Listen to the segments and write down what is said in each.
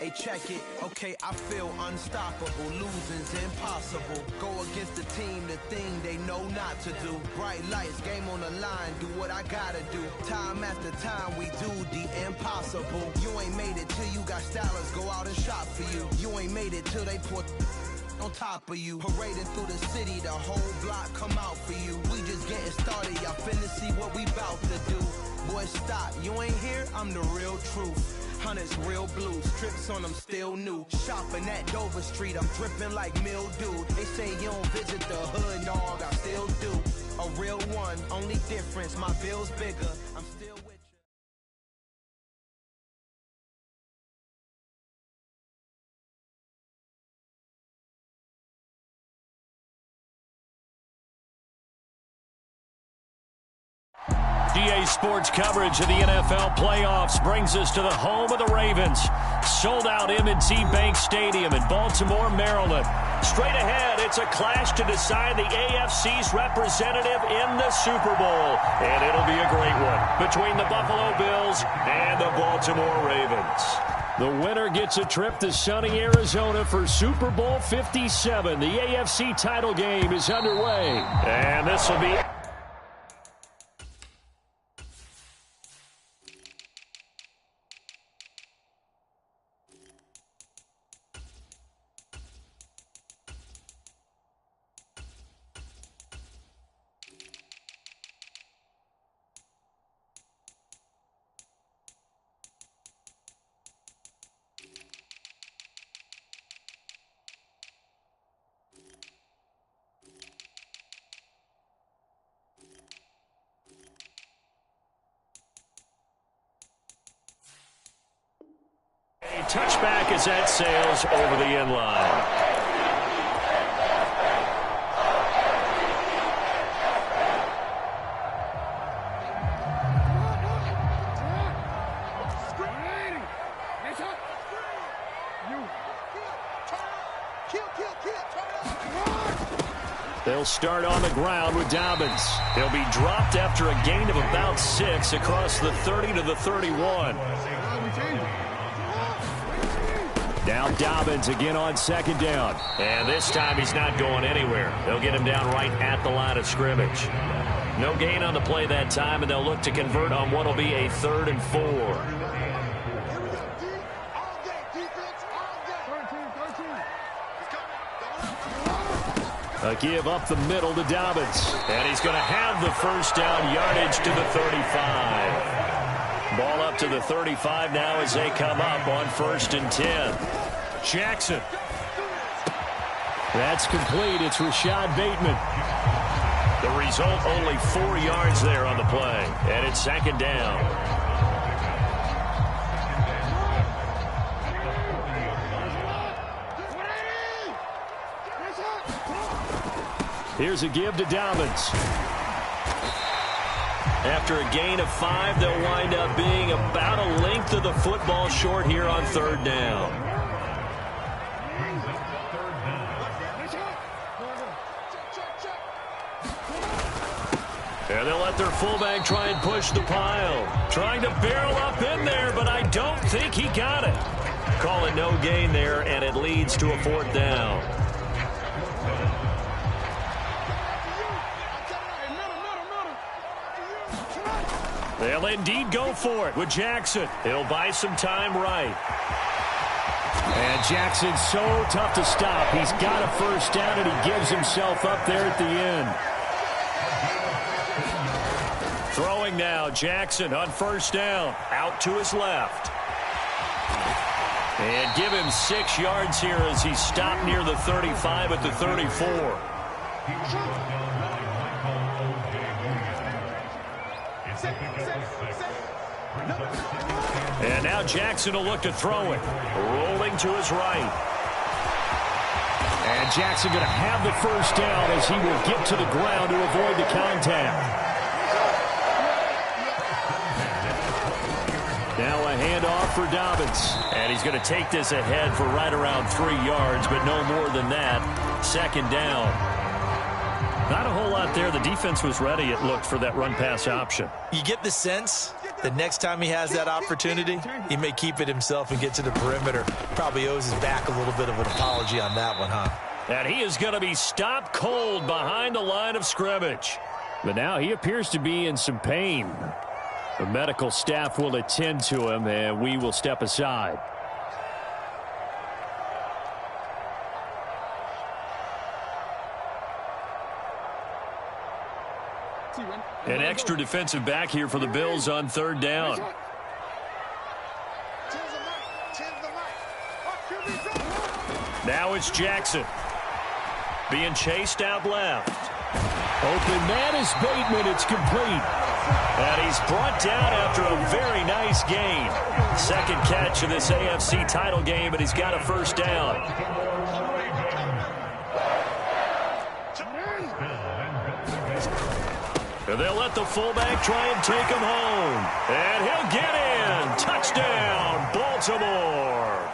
Hey, check it. Okay, I feel unstoppable. Losing's impossible. Go against the team, the thing they know not to do. Bright lights, game on the line. Do what I gotta do. Time after time, we do the impossible. You ain't made it till you got stylers go out and shop for you. You ain't made it till they put on top of you. Parading through the city, the whole block come out for you. We just getting started, y'all finna see what we bout to do. Boy, stop, you ain't here, I'm the real truth. Hunters real blue, strips on them still new. Shopping at Dover Street, I'm dripping like mildew. They say you don't visit the hood, dog, I still do. A real one, only difference, my bill's bigger. I'm still with you. DA Sports coverage of the NFL playoffs brings us to the home of the Ravens. Sold out M&T Bank Stadium in Baltimore, Maryland. Straight ahead, it's a clash to decide the AFC's representative in the Super Bowl. And it'll be a great one between the Buffalo Bills and the Baltimore Ravens. The winner gets a trip to sunny Arizona for Super Bowl 57. The AFC title game is underway. And this will be... touchback as that sails over the end line. They'll start on the ground with Dobbins. He'll be dropped after a gain of about 6 across the 30 to the 31. Now Dobbins again on second down. And this time he's not going anywhere. They'll get him down right at the line of scrimmage. No gain on the play that time, and they'll look to convert on what will be a 3rd and 4. A give up the middle to Dobbins. And he's going to have the first down yardage to the 35. Ball up to the 35 now as they come up on 1st and 10. Jackson. That's complete. It's Rashad Bateman. The result, only 4 yards there on the play. And it's 2nd down. Here's a give to Dobbins. After a gain of 5, they'll wind up being about a length of the football short here on 3rd down. And they'll let their fullback try and push the pile. Trying to barrel up in there, but I don't think he got it. Call it no gain there, and it leads to a 4th down. They'll indeed go for it with Jackson. He'll buy some time right. And Jackson's so tough to stop. He's got a first down, and he gives himself up there at the end. Throwing now, Jackson on 1st down. Out to his left. And give him 6 yards here as he stopped near the 35 at the 34. And now Jackson will look to throw it. Rolling to his right. And Jackson going to have the first down as he will get to the ground to avoid the contact. Now a handoff for Dobbins. And he's going to take this ahead for right around 3 yards, but no more than that. 2nd down. Not a whole lot there. The defense was ready, it looked, for that run-pass option. You get the sense The next time he has that opportunity, he may keep it himself and get to the perimeter. Probably owes his back a little bit of an apology on that one, huh? And he is going to be stopped cold behind the line of scrimmage. But now he appears to be in some pain. The medical staff will attend to him, and we will step aside. An extra defensive back here for the Bills on third down. Now it's Jackson. Being chased out left. Open man is Bateman. It's complete. And he's brought down after a very nice gain. Second catch of this AFC title game, and he's got a first down. And they'll let the fullback try and take him home. And he'll get in. Touchdown, Baltimore.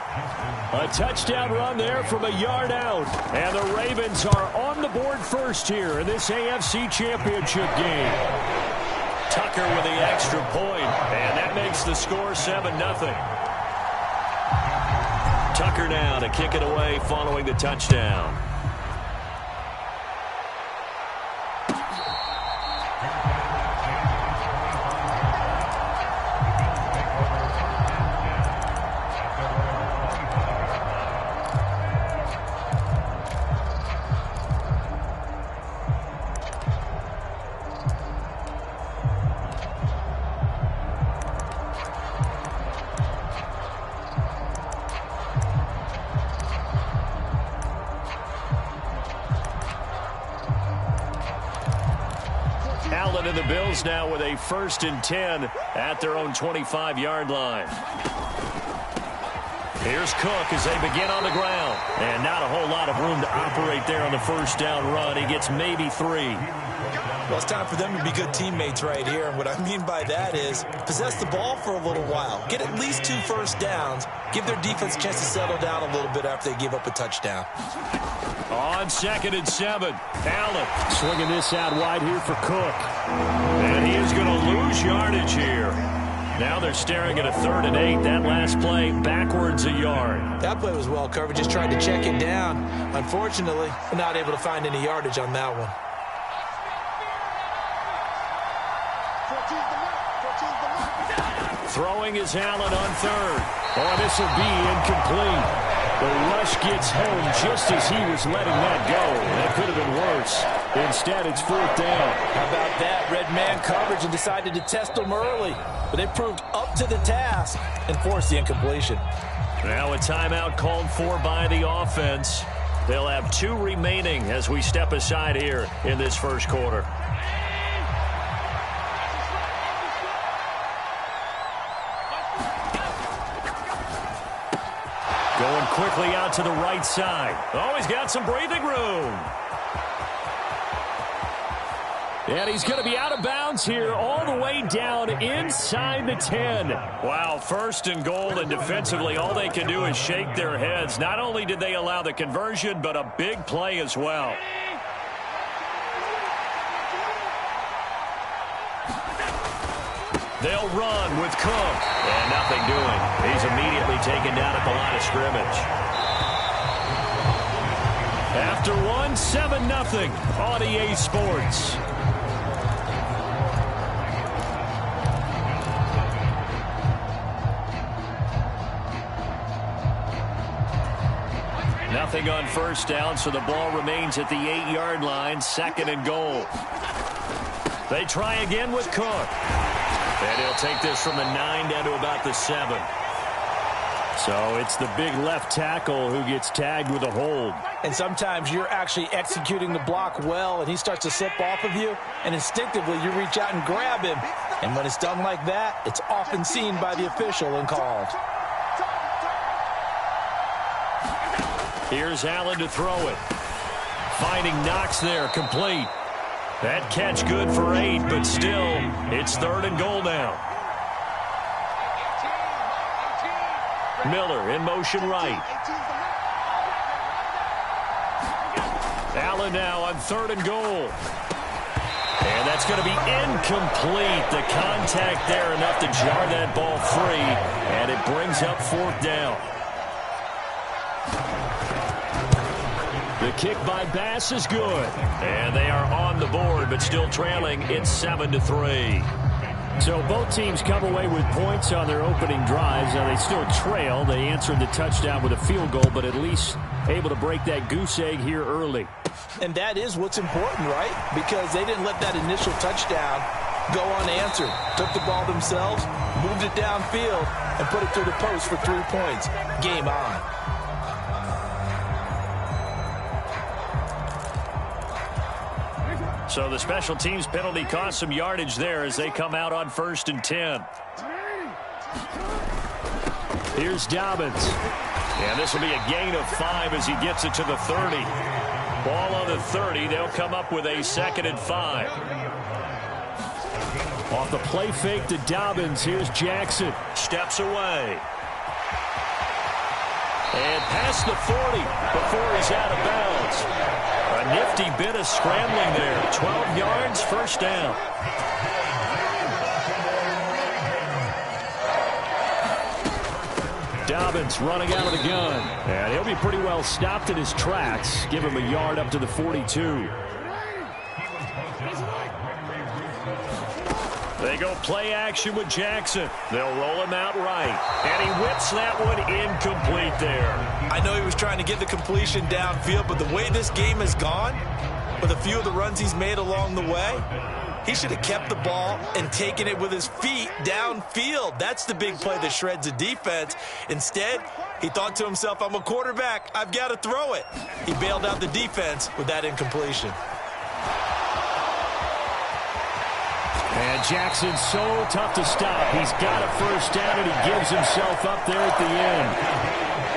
A touchdown run there from a yard out. And the Ravens are on the board first here in this AFC Championship game. Tucker with the extra point. And that makes the score 7-0. Tucker now to kick it away following the touchdown. Allen and the Bills now with a 1st and 10 at their own 25-yard line. Here's Cook as they begin on the ground. And not a whole lot of room to operate there on the first down run. He gets maybe 3. Well, it's time for them to be good teammates right here. And what I mean by that is possess the ball for a little while. Get at least 2 first downs. Give their defense a chance to settle down a little bit after they give up a touchdown. On 2nd and 7, Allen swinging this out wide here for Cook. And he is going to lose yardage here. Now they're staring at a 3rd and 8. That last play backwards a yard. That play was well covered. Just tried to check it down. Unfortunately, we're not able to find any yardage on that one. Throwing is Allen on 3rd. Oh, this will be incomplete. The rush gets home just as he was letting that go. That could have been worse. Instead, it's 4th down. How about that? Red man coverage and decided to test them early. But they proved up to the task and forced the incompletion. Now a timeout called for by the offense. They'll have 2 remaining as we step aside here in this first quarter. Going quickly out to the right side. Oh, he's got some breathing room. And he's going to be out of bounds here all the way down inside the 10. Wow, 1st and goal, and defensively all they can do is shake their heads. Not only did they allow the conversion, but a big play as well. They'll run with Cook. And nothing doing. He's immediately taken down at the line of scrimmage. After one, 7-0 on EA Sports. Nothing on first down, so the ball remains at the 8-yard line, 2nd and goal. They try again with Cook. And he'll take this from the 9 down to about the 7. So it's the big left tackle who gets tagged with a hold. And sometimes you're actually executing the block well, and he starts to slip off of you, and instinctively you reach out and grab him. And when it's done like that, it's often seen by the official and called. Here's Allen to throw it. Finding Knox there, complete. That catch good for 8, but still, it's 3rd and goal now. Miller in motion right. Allen now on 3rd and goal. And that's going to be incomplete. The contact there enough to jar that ball free, and it brings up 4th down. The kick by Bass is good. And they are on the board, but still trailing. It's 7-3. So both teams come away with points on their opening drives. Now they still trail. They answered the touchdown with a field goal, but at least able to break that goose egg here early. And that is what's important, right? Because they didn't let that initial touchdown go unanswered. Took the ball themselves, moved it downfield, and put it through the post for 3 points. Game on. So the special teams penalty cost some yardage there as they come out on 1st and 10. Here's Dobbins. And this will be a gain of 5 as he gets it to the 30. Ball on the 30. They'll come up with a 2nd and 5. Off the play fake to Dobbins. Here's Jackson. Steps away. And past the 40 before he's out of bounds. A nifty bit of scrambling there. 12 yards, 1st down. Dobbins running out of the gun. And he'll be pretty well stopped in his tracks. Give him a yard up to the 42. They go play action with Jackson. They'll roll him out right. And he whips that one incomplete there. I know he was trying to get the completion downfield, but the way this game has gone, with a few of the runs he's made along the way, he should have kept the ball and taken it with his feet downfield. That's the big play that shreds the defense. Instead, he thought to himself, I'm a quarterback. I've got to throw it. He bailed out the defense with that incompletion. And Jackson's so tough to stop. He's got a 1st down, and he gives himself up there at the end.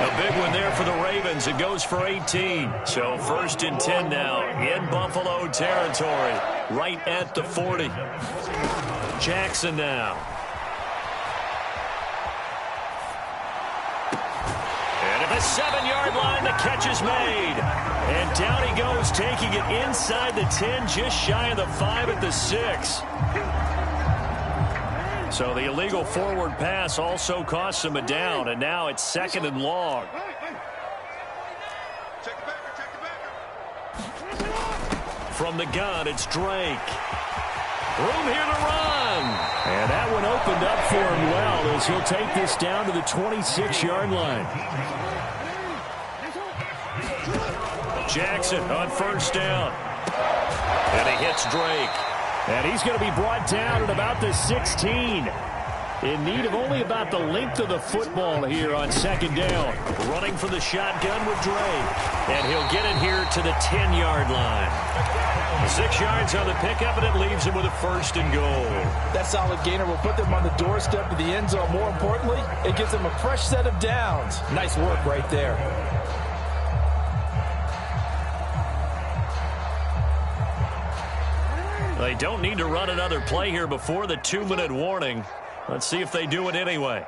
A big one there for the Ravens. It goes for 18. So 1st and 10 now in Buffalo territory, right at the 40. Jackson now. And at the 7-yard line, the catch is made. And down he goes, taking it inside the 10, just shy of the 5 at the 6. So the illegal forward pass also costs him a down, and now it's 2nd and long. From the gun, it's Drake. Room here to run. And that one opened up for him well as he'll take this down to the 26-yard line. Jackson on 1st down. And he hits Drake. And he's going to be brought down at about the 16. In need of only about the length of the football here on 2nd down. Running for the shotgun with Drake. And he'll get it here to the 10-yard line. 6 yards on the pickup, and it leaves him with a 1st and goal. That solid gainer will put them on the doorstep of the end zone. More importantly, it gives them a fresh set of downs. Nice work right there. They don't need to run another play here before the 2-minute warning. Let's see if they do it anyway.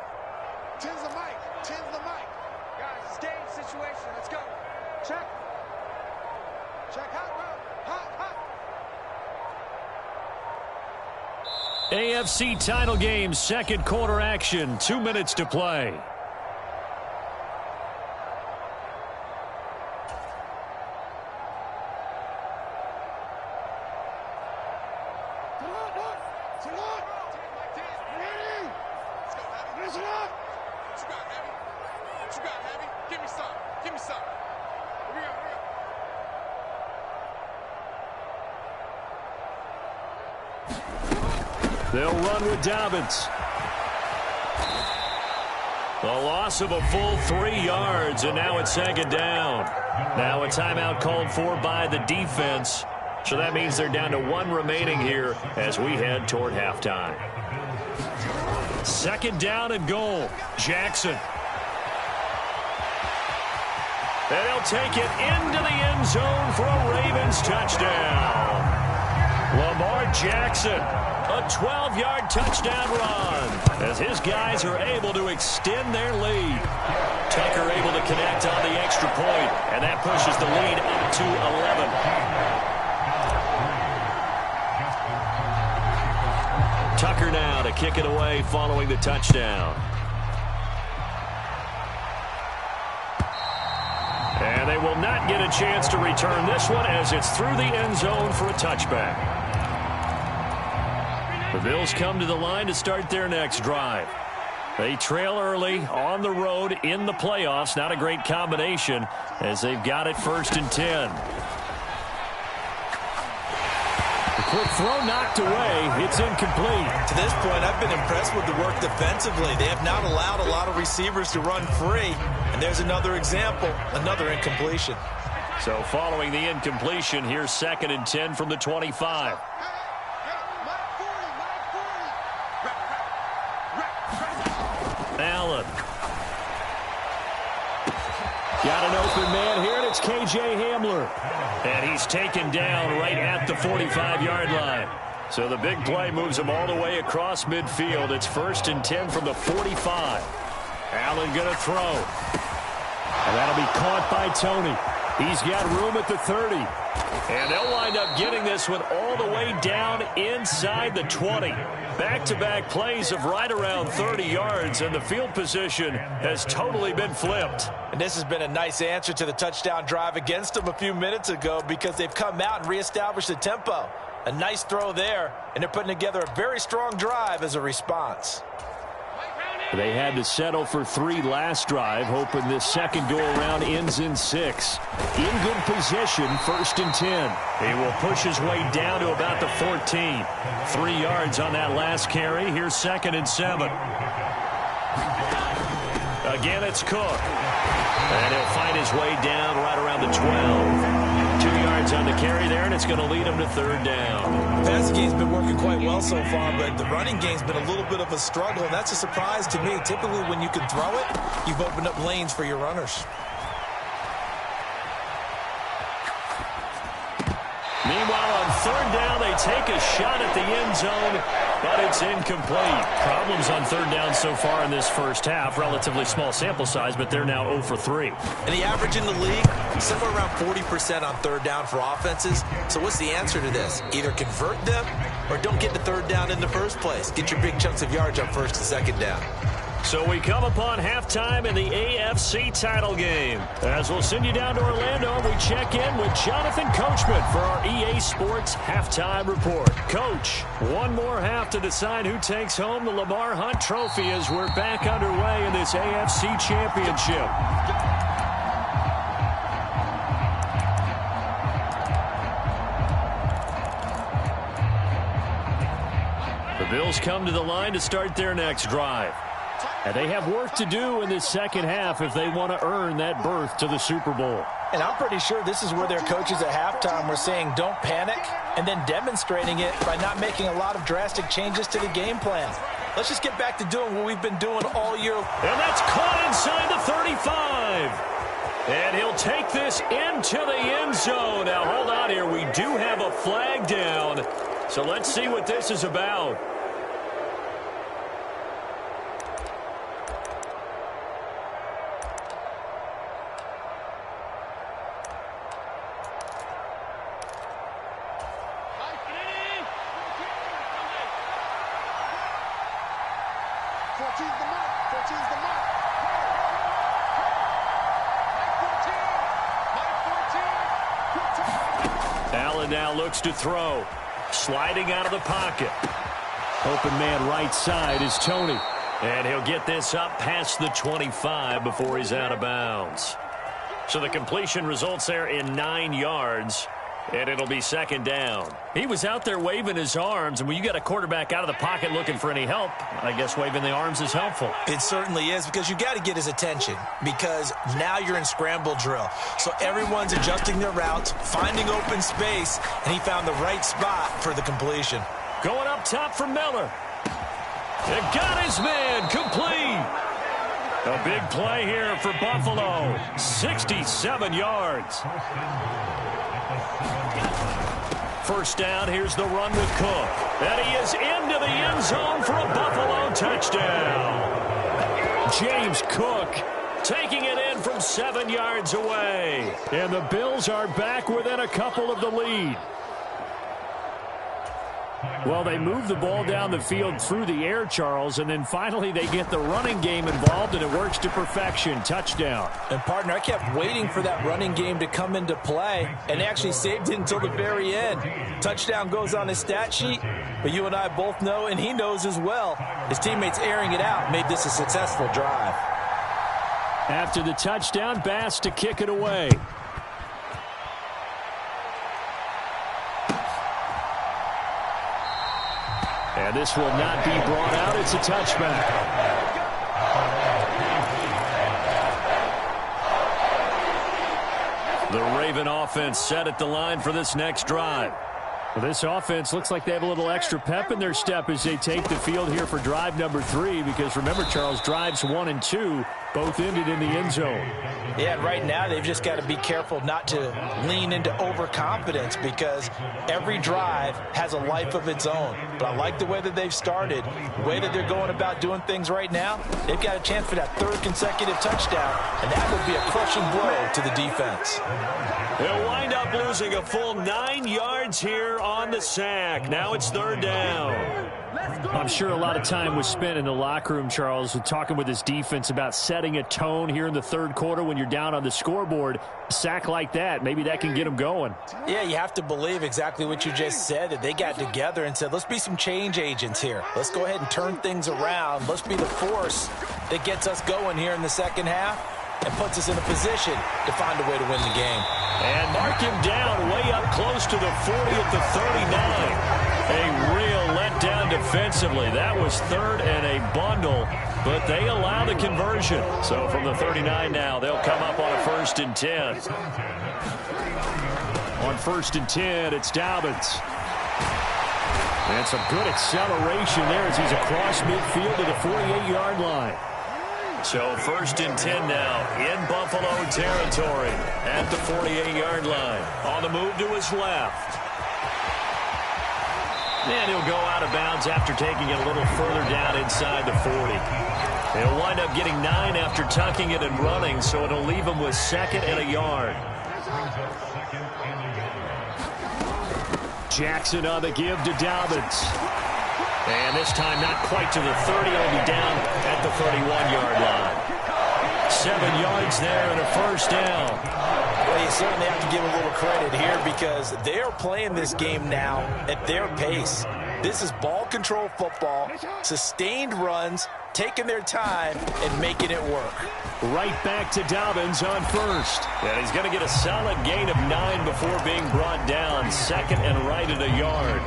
Tens the mic. Guys, it's game situation. Let's go. Check. Hot, bro. Hot. AFC title game, 2nd quarter action. 2 minutes to play. They'll run with Dobbins. A loss of a full 3 yards, and now it's 2nd down. Now a timeout called for by the defense. So that means they're down to 1 remaining here as we head toward halftime. 2nd down and goal. Jackson. And he'll take it into the end zone for a Ravens touchdown. Lamar Jackson, a 12-yard touchdown run as his guys are able to extend their lead. Tucker able to connect on the extra point, and that pushes the lead up to 11. Tucker now to kick it away following the touchdown. And they will not get a chance to return this one as it's through the end zone for a touchback. The Bills come to the line to start their next drive. They trail early on the road in the playoffs. Not a great combination as they've got it 1st and 10. The quick throw knocked away. It's incomplete. To this point, I've been impressed with the work defensively. They have not allowed a lot of receivers to run free. And there's another example, another incompletion. So following the incompletion, here's 2nd and 10 from the 25. Allen. Got an open man here, and it's K.J. Hamler. And he's taken down right at the 45-yard line. So the big play moves him all the way across midfield. It's 1st and 10 from the 45. Allen going to throw. And that'll be caught by Tony. He's got room at the 30. And they'll wind up getting this one all the way down inside the 20. Back-to-back plays of right around 30 yards, and the field position has totally been flipped. And this has been a nice answer to the touchdown drive against them a few minutes ago because they've come out and reestablished the tempo. A nice throw there, and they're putting together a very strong drive as a response. They had to settle for 3 last drive, hoping this second go-around ends in 6. In good position, 1st and 10. He will push his way down to about the 14. 3 yards on that last carry. Here's 2nd and 7. Again, it's Cook. And he'll find his way down right around the 12. 2 yards on the carry there, and it's going to lead him to 3rd down. The passing game's been working quite well so far, but the running game's been a little bit of a struggle, and that's a surprise to me. Typically, when you can throw it, you've opened up lanes for your runners. Meanwhile, on 3rd down, they take a shot at the end zone, but it's incomplete. Problems on 3rd down so far in this first half. Relatively small sample size, but they're now 0 for 3. And the average in the league, somewhere around 40% on 3rd down for offenses. So what's the answer to this? Either convert them or don't get the 3rd down in the first place. Get your big chunks of yards on 1st and 2nd down. So we come upon halftime in the AFC title game. As we'll send you down to Orlando, we check in with Jonathan Coachman for our EA Sports Halftime Report. Coach, one more half to decide who takes home the Lamar Hunt Trophy as we're back underway in this AFC Championship. The Bills come to the line to start their next drive. And they have work to do in this second half if they want to earn that berth to the Super Bowl. And I'm pretty sure this is where their coaches at halftime were saying don't panic and then demonstrating it by not making a lot of drastic changes to the game plan. Let's just get back to doing what we've been doing all year. And that's caught inside the 35. And he'll take this into the end zone. Now, hold on here. We do have a flag down. So let's see what this is about. Allen now looks to throw. Sliding out of the pocket. Open man right side is Tony. And he'll get this up past the 25 before he's out of bounds. So the completion results there in 9 yards. And it'll be 2nd down. He was out there waving his arms, and when you got a quarterback out of the pocket looking for any help, I guess waving the arms is helpful. It certainly is, because you got to get his attention, because now you're in scramble drill. So everyone's adjusting their routes, finding open space, and he found the right spot for the completion. Going up top for Miller. And got his man complete. A big play here for Buffalo. 67 yards. 1st down, here's the run with Cook. And he is into the end zone for a Buffalo touchdown. James Cook taking it in from 7 yards away. And the Bills are back within a couple of the lead. Well, they move the ball down the field through the air, Charles, and then finally they get the running game involved, and it works to perfection. Touchdown. And, partner, I kept waiting for that running game to come into play, and they actually saved it until the very end. Touchdown goes on his stat sheet, but you and I both know, and he knows as well, his teammates airing it out made this a successful drive. After the touchdown, Bass to kick it away. And this will not be brought out. It's a touchback. The Raven offense set at the line for this next drive. Well, this offense looks like they have a little extra pep in their step as they take the field here for drive number 3, because remember, Charles, drives 1 and 2 both ended in the end zone. Yeah, right now they've just got to be careful not to lean into overconfidence, because every drive has a life of its own. But I like the way that they've started, the way that they're going about doing things right now. They've got a chance for that 3rd consecutive touchdown, and that would be a crushing blow to the defense. They'll wind up losing a full 9 yards here on the sack. Now it's 3rd down. I'm sure a lot of time was spent in the locker room, Charles, talking with his defense about setting a tone here in the 3rd quarter when you're down on the scoreboard. A sack like that, maybe that can get them going. Yeah, you have to believe exactly what you just said, that they got together and said, let's be some change agents here. Let's go ahead and turn things around. Let's be the force that gets us going here in the second half and puts us in a position to find a way to win the game. And mark him down way up close to the 40 at the 39. A real letdown defensively. That was 3rd and a bundle, but they allow the conversion. So from the 39 now, they'll come up on a 1st and 10. On 1st and 10, it's Dobbins. And some good acceleration there as he's across midfield to the 48-yard line. So 1st and 10 now in Buffalo territory at the 48-yard line. On the move to his left. And he'll go out of bounds after taking it a little further down inside the 40. He'll wind up getting 9 after tucking it and running, so it'll leave him with 2nd and a yard. Jackson on the give to Dobbins. And this time not quite to the 30. It'll be down at the 31-yard line. 7 yards there and a 1st down. Well, you certainly have to give a little credit here, because they are playing this game now at their pace. This is ball control football, sustained runs, taking their time and making it work. Right back to Dobbins on 1st. And he's going to get a solid gain of 9 before being brought down. 2nd and right at a yard.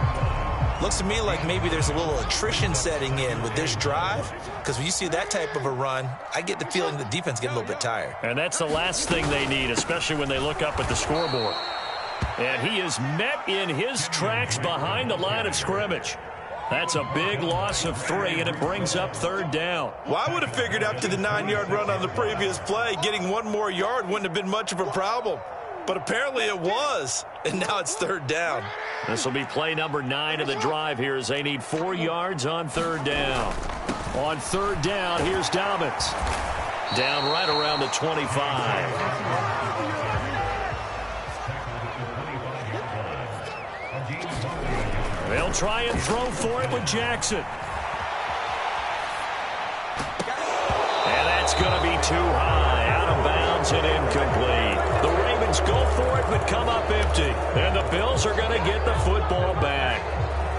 Looks to me like maybe there's a little attrition setting in with this drive, because when you see that type of a run, I get the feeling the defense gets a little bit tired. And that's the last thing they need, especially when they look up at the scoreboard. And he is met in his tracks behind the line of scrimmage. That's a big loss of 3, and it brings up 3rd down. Well, I would have figured after the 9-yard run on the previous play, getting 1 more yard wouldn't have been much of a problem. But apparently it was, and now it's 3rd down. This will be play number 9 of the drive here, as they need 4 yards on 3rd down. On 3rd down, here's Dobbins. Down right around the 25. They'll try and throw for it with Jackson. And that's going to be too high. Out of bounds and incomplete. The Ravens go for it but come up empty. And the Bills are going to get the football back.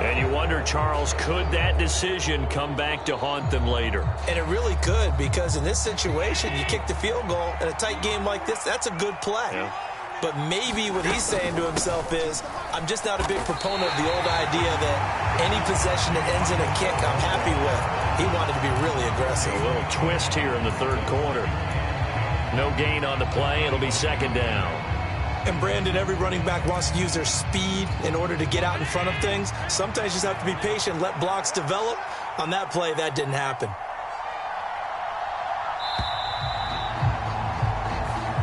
And you wonder, Charles, could that decision come back to haunt them later? And it really could, because in this situation, you kick the field goal in a tight game like this, that's a good play. Yeah. But maybe what he's saying to himself is, I'm just not a big proponent of the old idea that any possession that ends in a kick I'm happy with. He wanted to be really aggressive. A little twist here in the 3rd quarter. No gain on the play. It'll be 2nd down. And Brandon, every running back wants to use their speed in order to get out in front of things. Sometimes you just have to be patient, let blocks develop. On that play, that didn't happen.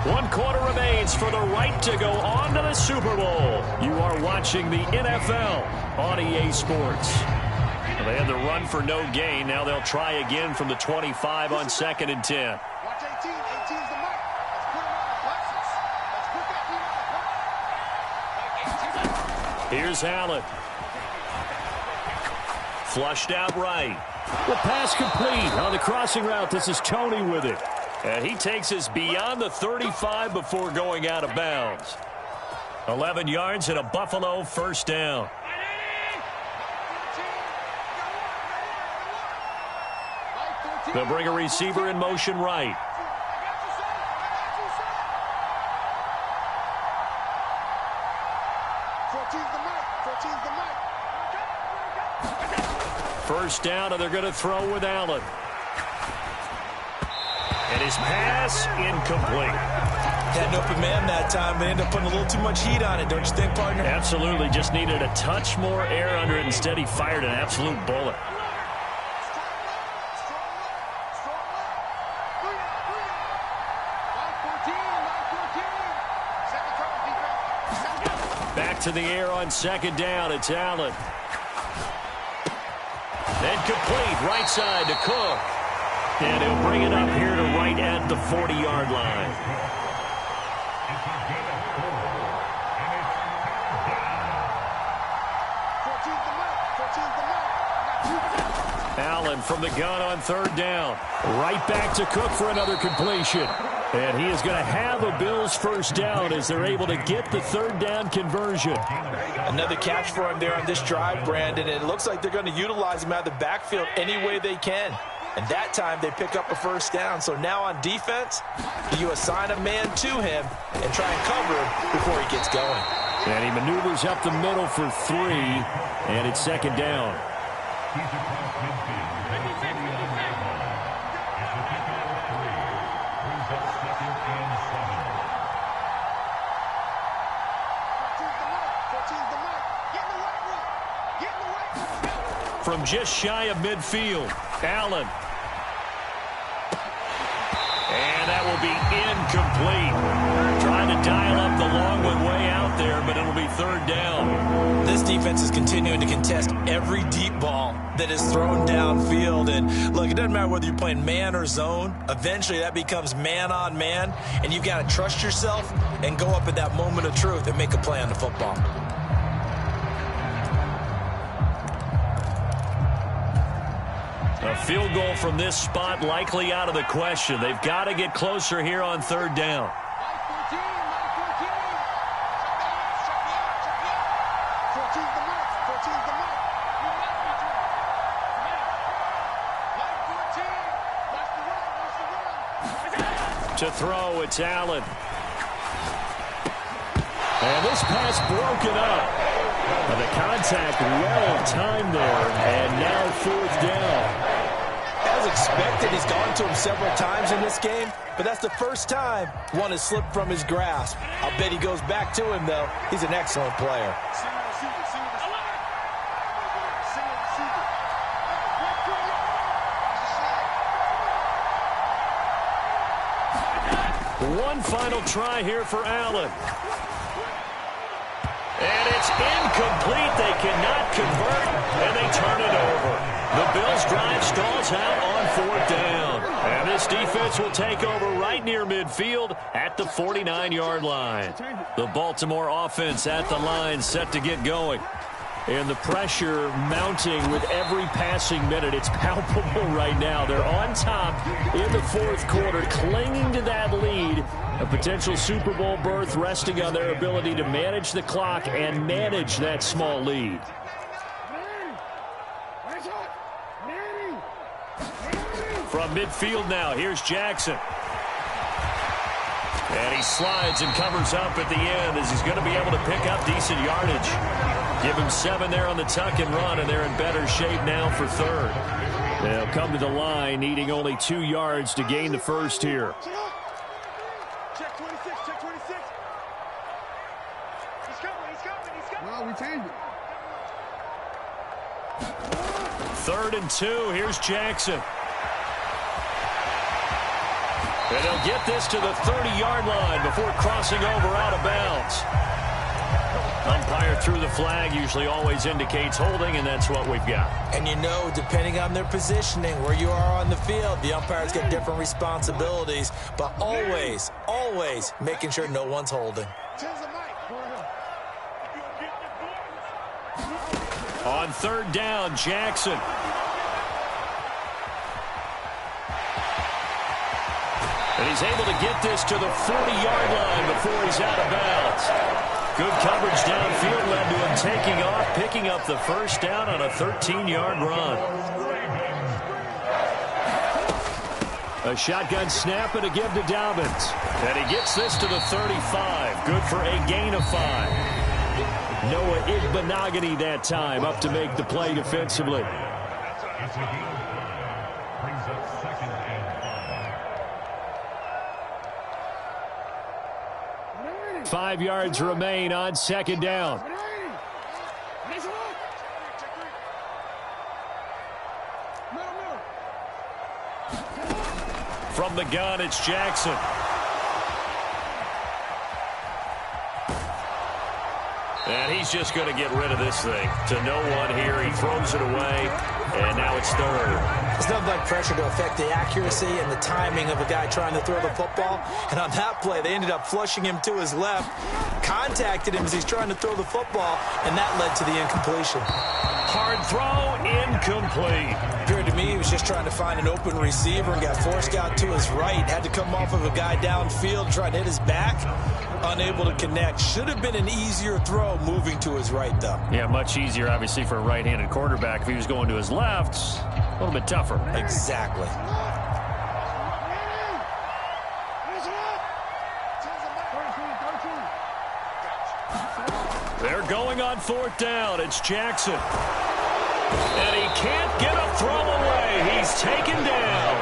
1 quarter remains for the right to go on to the Super Bowl. You are watching the NFL on EA Sports. They had the run for no gain. Now they'll try again from the 25 on 2nd and 10. Watch 18. 18's the mic. Let's put him on the glasses. Let's put that team on the glasses. Here's Allen. Flushed out right. The pass complete on the crossing route. This is Tony with it. And he takes us beyond the 35 before going out of bounds. 11 yards and a Buffalo first down. They'll bring a receiver in motion right. First down, and they're going to throw with Allen. And his pass incomplete. Had an open man that time, but ended up putting a little too much heat on it, don't you think, partner? Absolutely. Just needed a touch more air under it. Instead, he fired an absolute bullet. Back to the air on second down. It's Allen. And complete, right side to Cook. And he'll bring it up here to right at the 40-yard line. Allen from the gun on third down. Right back to Cook for another completion. And he is going to have a Bills first down as they're able to get the third down conversion. Another catch for him there on this drive, Brandon. And it looks like they're going to utilize him out of the backfield any way they can. And that time they pick up a first down. So now on defense, you assign a man to him and try and cover him before he gets going. And he maneuvers up the middle for 3, and it's second down. From just shy of midfield, Allen. And that will be incomplete. Trying to dial up the long one way out there, but it'll be third down. This defense is continuing to contest every deep ball that is thrown downfield. And look, it doesn't matter whether you're playing man or zone. Eventually that becomes man on man, and you've got to trust yourself and go up at that moment of truth and make a play on the football. A field goal from this spot likely out of the question. They've got to get closer here on third down. To throw, it's Allen. And this pass broken up. And the contact well timed there, and now fourth down. As expected, he's gone to him several times in this game, but that's the first time one has slipped from his grasp. I'll bet he goes back to him, though. He's an excellent player. One final try here for Allen. And it's incomplete. They cannot convert, and they turn it over. The Bills drive stalls out on fourth down. And this defense will take over right near midfield at the 49-yard line. The Baltimore offense at the line set to get going. And the pressure mounting with every passing minute. It's palpable right now. They're on top in the fourth quarter, clinging to that lead. A potential Super Bowl berth resting on their ability to manage the clock and manage that small lead. From midfield now, here's Jackson. And he slides and covers up at the end as he's going to be able to pick up decent yardage. Give him 7 there on the tuck and run, and they're in better shape now for third. They'll come to the line, needing only 2 yards to gain the first here. Check 26, check 26. He's coming. Well, we changed it. 3rd and 2, here's Jackson. And they'll get this to the 30-yard line before crossing over out of bounds. Umpire threw the flag, usually always indicates holding, and that's what we've got. And you know, depending on their positioning, where you are on the field, the umpires get different responsibilities, but always, always making sure no one's holding. On third down, Jackson. And he's able to get this to the 40-yard line before he's out of bounds. Good coverage downfield led to him taking off, picking up the first down on a 13-yard run. A shotgun snap and a give to Dobbins. And he gets this to the 35. Good for a gain of 5. Noah Igbenogany that time up to make the play defensively. 5 yards remain on second down. From the gun, it's Jackson. And he's just going to get rid of this thing. To no one here. He throws it away. And now it's third. There's nothing like pressure to affect the accuracy and the timing of a guy trying to throw the football. And on that play, they ended up flushing him to his left, contacted him as he's trying to throw the football, and that led to the incompletion. Hard throw, incomplete. Appeared to me he was just trying to find an open receiver and got forced out to his right. Had to come off of a guy downfield, trying to hit his back. Unable to connect. Should have been an easier throw moving to his right, though. Yeah, much easier, obviously, for a right-handed quarterback. If he was going to his left, a little bit tougher. Exactly. They're going on fourth down. It's Jackson. And he can't get a throw away. He's taken down.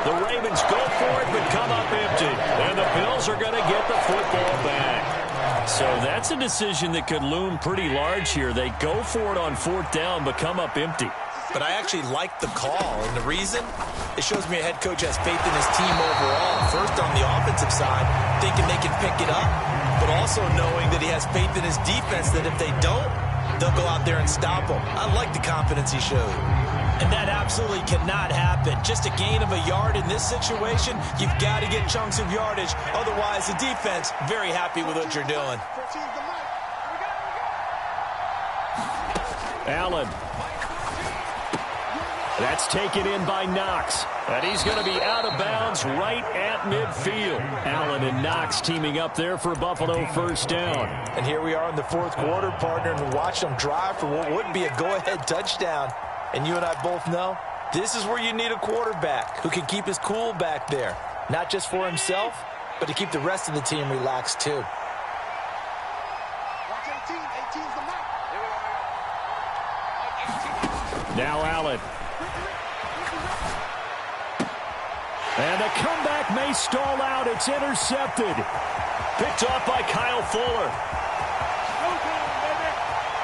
The Ravens go for it, but come up empty. And the Bills are going to get the football back. So that's a decision that could loom pretty large here. They go for it on fourth down, but come up empty. But I actually like the call, and the reason? It shows me a head coach has faith in his team overall. First, on the offensive side, thinking they can pick it up, but also knowing that he has faith in his defense that if they don't, they'll go out there and stop them. I like the confidence he showed. And that absolutely cannot happen. Just a gain of a yard in this situation, you've got to get chunks of yardage. Otherwise, the defense, very happy with what you're doing. Allen. That's taken in by Knox. And he's going to be out of bounds right at midfield. Allen and Knox teaming up there for Buffalo first down. And here we are in the fourth quarter, partner, and watch them drive for what would be a go-ahead touchdown. And you and I both know this is where you need a quarterback who can keep his cool back there. Not just for himself, but to keep the rest of the team relaxed too. Now Allen. And the comeback may stall out. It's intercepted. Picked off by Kyle Fuller.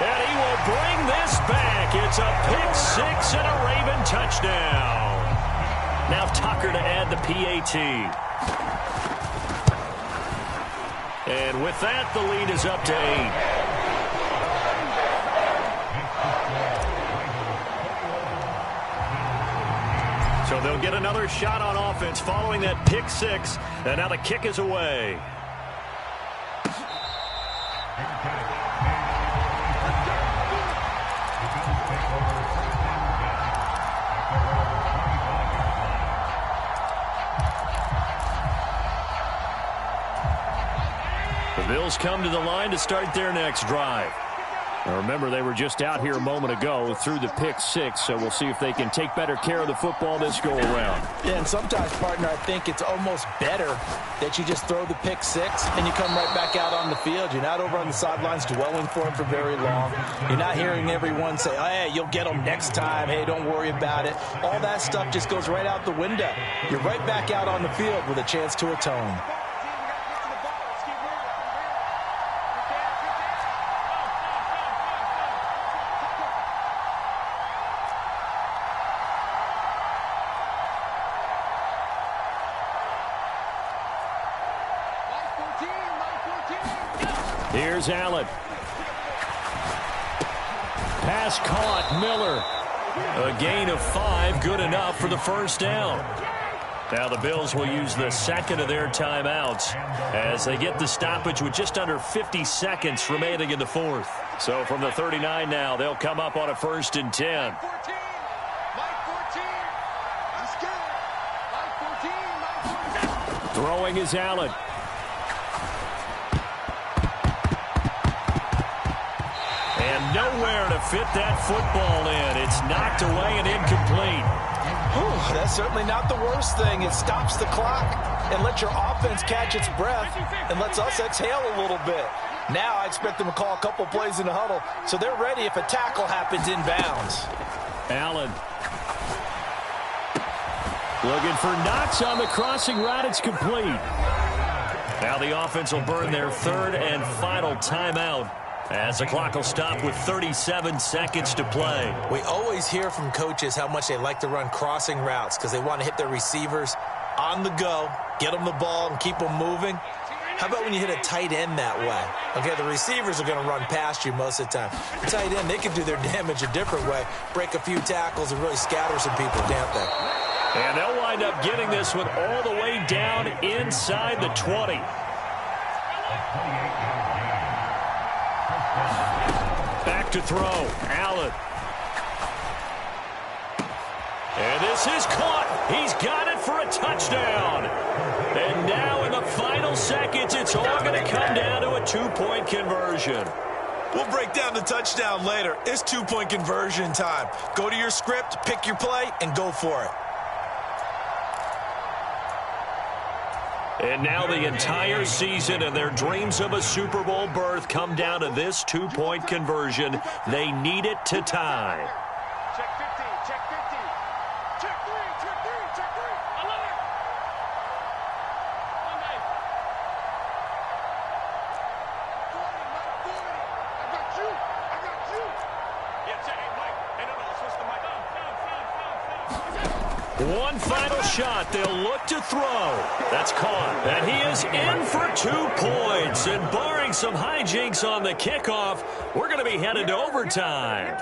And he will bring this back. It's a pick six and a Raven touchdown. Now Tucker to add the PAT. And with that, the lead is up to 8. So they'll get another shot on offense following that pick six. And now the kick is away. The Bills come to the line to start their next drive. Now remember, they were just out here a moment ago through the pick six, so we'll see if they can take better care of the football this go-around. Yeah, and sometimes, partner, I think it's almost better that you just throw the pick six and you come right back out on the field. You're not over on the sidelines dwelling for him for very long. You're not hearing everyone say, oh, hey, you'll get them next time. Hey, don't worry about it. All that stuff just goes right out the window. You're right back out on the field with a chance to atone. Here's Allen. Pass caught. Miller. A gain of 5. Good enough for the first down. Now the Bills will use the second of their timeouts as they get the stoppage with just under 50 seconds remaining in the fourth. So from the 39 now, they'll come up on a 1st and 10. Throwing is Allen. And nowhere to fit that football in. It's knocked away and incomplete. Whew, that's certainly not the worst thing. It stops the clock and lets your offense catch its breath and lets us exhale a little bit. Now I expect them to call a couple plays in the huddle so they're ready if a tackle happens inbounds. Allen. Looking for Knox on the crossing route. It's complete. Now the offense will burn their 3rd and final timeout as the clock will stop with 37 seconds to play. We always hear from coaches how much they like to run crossing routes because they want to hit their receivers on the go, get them the ball, and keep them moving. How about when you hit a tight end that way? Okay, the receivers are going to run past you most of the time. Tight end, they can do their damage a different way, break a few tackles, and really scatter some people, can't they? And they'll wind up getting this one all the way down inside the 20. Back to throw. Allen. And this is caught. He's got it for a touchdown. And now in the final seconds, it's all going to come down to a 2-point conversion. We'll break down the touchdown later. It's 2-point conversion time. Go to your script, pick your play, and go for it. And now the entire season and their dreams of a Super Bowl berth come down to this 2-point conversion. They need it to tie. Check 50, check 50. Check 3, check 3, check 3. I love it. Monday. 40, Mike, 40. I got you. I got you. Yeah, check. Hey, Mike. Hey, no, switch the mic. One final shot. They'll look to throw. That's caught. And he is in for 2 points. And barring some hijinks on the kickoff, we're going to be headed to overtime.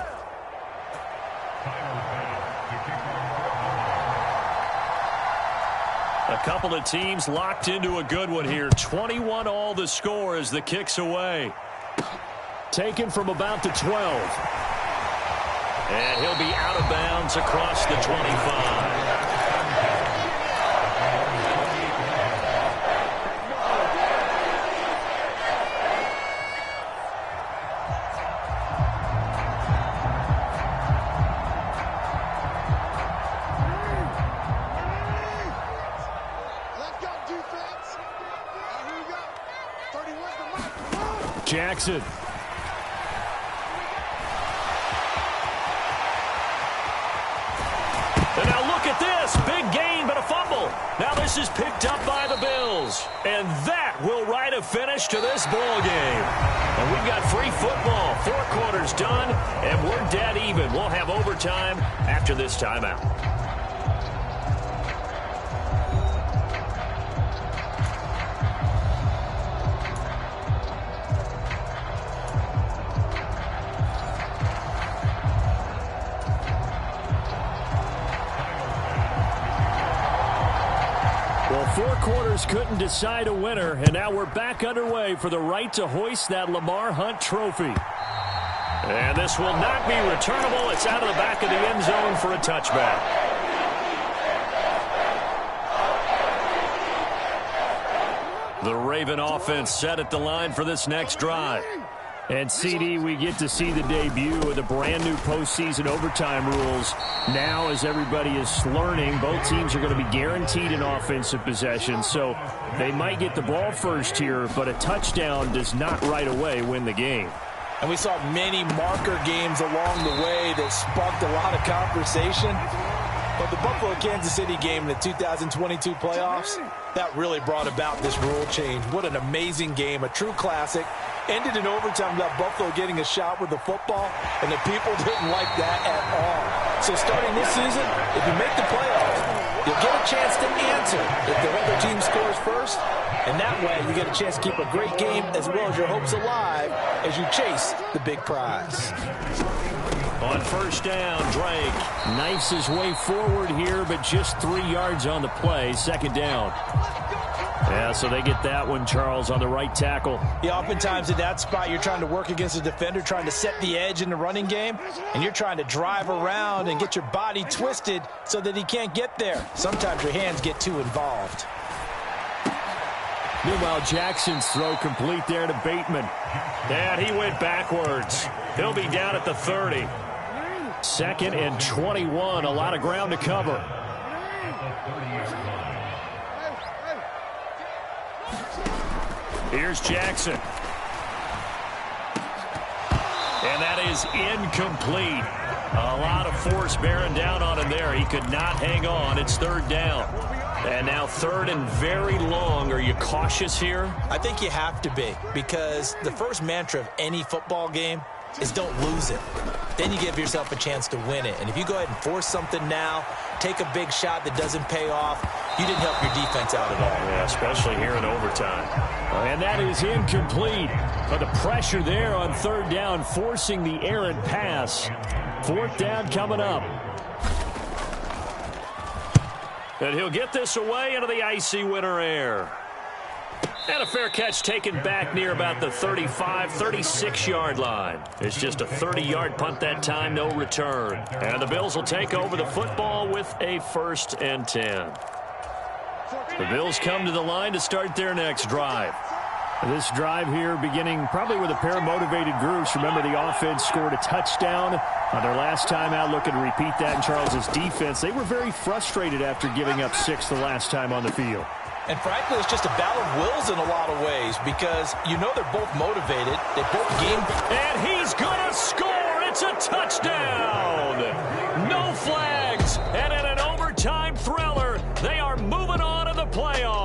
A couple of teams locked into a good one here. 21 all the score as the kick's away. Taken from about the 12. And he'll be out of bounds across the 25. Let's go, defense. Here we go. 31's the mic. Jackson. And now look at this. Big gain, but a fumble. Now this is picked up by the Bills. And that will write a finish to this ball game. And we've got free football. 4 quarters done, and we're dead even. We'll have overtime after this timeout. Well, 4 quarters couldn't decide a winner, and now we're back underway for the right to hoist that Lamar Hunt trophy. And this will not be returnable. It's out of the back of the end zone for a touchback. The Raven offense set at the line for this next drive. And, CD, we get to see the debut of the brand-new postseason overtime rules. Now, as everybody is learning, both teams are going to be guaranteed an offensive possession. So they might get the ball first here, but a touchdown does not right away win the game. And we saw many marker games along the way that sparked a lot of conversation. But the Buffalo-Kansas City game in the 2022 playoffs, that really brought about this rule change. What an amazing game, a true classic. Ended in overtime without Buffalo getting a shot with the football, and the people didn't like that at all. So starting this season, if you make the playoffs, you'll get a chance to answer if the other team scores first, and that way you get a chance to keep a great game as well as your hopes alive as you chase the big prize. On first down, Drake knifes his way forward here, but just 3 yards on the play. Second down. Yeah, so they get that one, Charles, on the right tackle. Yeah, oftentimes in that spot, you're trying to work against a defender, trying to set the edge in the running game, and you're trying to drive around and get your body twisted so that he can't get there. Sometimes your hands get too involved. Meanwhile, Jackson's throw complete there to Bateman. And he went backwards. He'll be down at the 30. 2nd and 21. A lot of ground to cover. Here's Jackson. And that is incomplete. A lot of force bearing down on him there. He could not hang on. It's 3rd down. And now 3rd and very long. Are you cautious here? I think you have to be, because the first mantra of any football game is don't lose it. Then you give yourself a chance to win it. And if you go ahead and force something now, take a big shot that doesn't pay off, you didn't help your defense out at all. Yeah, especially here in overtime. And that is incomplete. But the pressure there on 3rd down, forcing the errant pass. 4th down coming up. And he'll get this away into the icy winter air. And a fair catch taken back near about the 35, 36-yard line. It's just a 30-yard punt that time, no return. And the Bills will take over the football with a 1st and 10. The Bills come to the line to start their next drive. This drive here beginning probably with a pair of motivated groups. Remember, the offense scored a touchdown on their last time out. Looking to repeat that in Charles's defense. They were very frustrated after giving up 6 the last time on the field. And frankly, it's just a battle of wills in a lot of ways, because you know they're both motivated. They both game. And he's going to score. It's a touchdown. No flags. And in an overtime thriller, they are moving on to the playoffs.